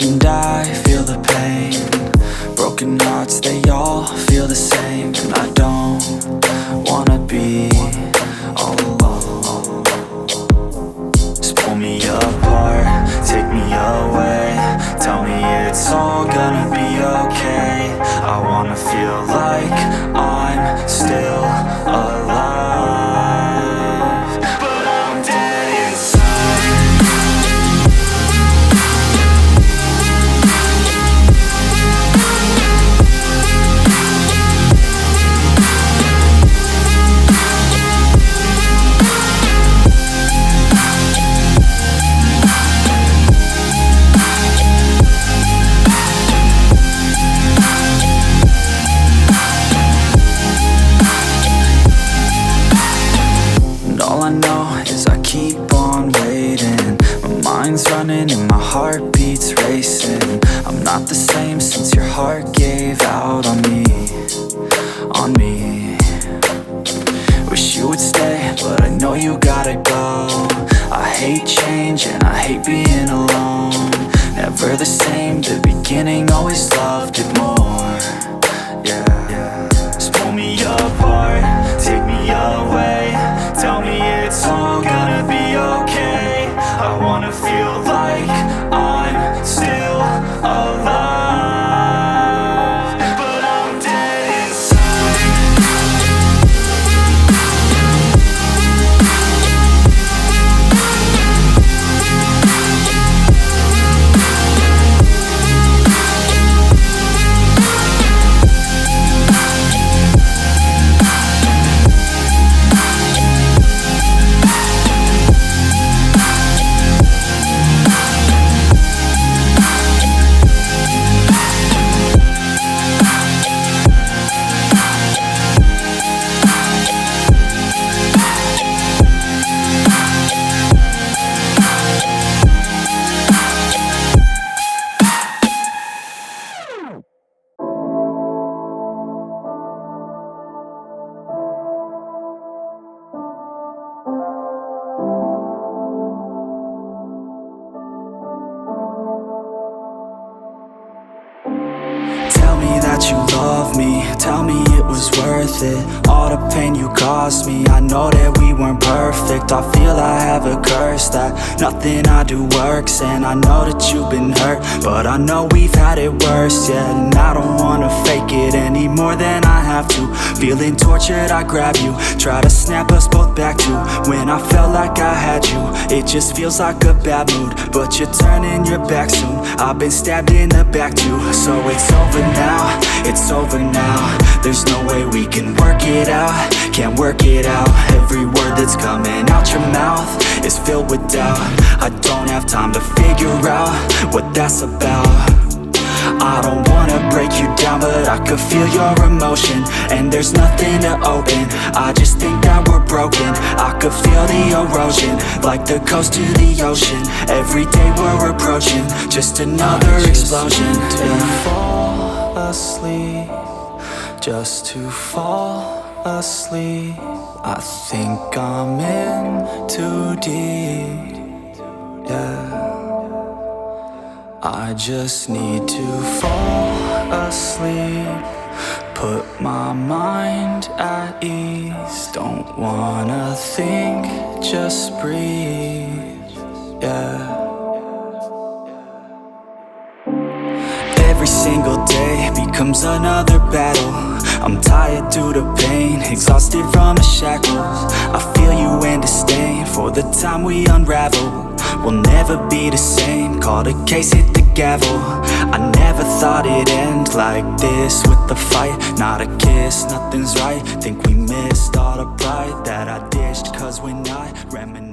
and I feel the pain. Broken hearts, they all feel the same. And I don't wanna be all alone. Just pull me apart, take me away. Tell me it's all gonna be okay. I wanna feel like I'm still alive, but I'm dead inside. All I know is I keep on waiting. My mind's running and my heart beats racing. I'm not the same since your heart gave out on me, on me. Wish you would stay, but I know you gotta go. I hate change and I hate being alone. Never the same, the beginning always loved it more. Yeah, just pull me apart, take me away. Tell me it's all gonna be okay. I wanna feel like I'm still alive, but I'm dead inside. That you love me, tell me it was worth it. All the pain you caused me, I know that we weren't perfect. I feel I have a curse that nothing I do works. And I know that you've been hurt, but I know we've had it worse, yeah. And I don't wanna fake it any more than I have to. Feeling tortured, I grab you, try to snap us both back to when I felt like I had you. It just feels like a bad mood, but you're turning your back soon. I've been stabbed in the back too. So it's over now, it's over now. There's no way we can work it out, can't work it out. Every word that's coming out your mouth is filled with doubt. I don't have time to figure out what that's about. I don't wanna break you down, but I could feel your emotion. And there's nothing to open, I just think that we're broken. I could feel the erosion, like the coast to the ocean. Every day we're approaching just another explosion. To fall asleep, just to fall asleep. I think I'm in too deep, yeah. I just need to fall asleep, put my mind at ease. Don't wanna think, just breathe, yeah. Every single day becomes another battle. I'm tired due to pain, exhausted from the shackles. I feel you and disdain for the time we unravel. We'll never be the same, call the case, hit the gavel. I never thought it'd end like this, with the fight, not a kiss, nothing's right. Think we missed all the pride that I dished, 'cause when I reminisce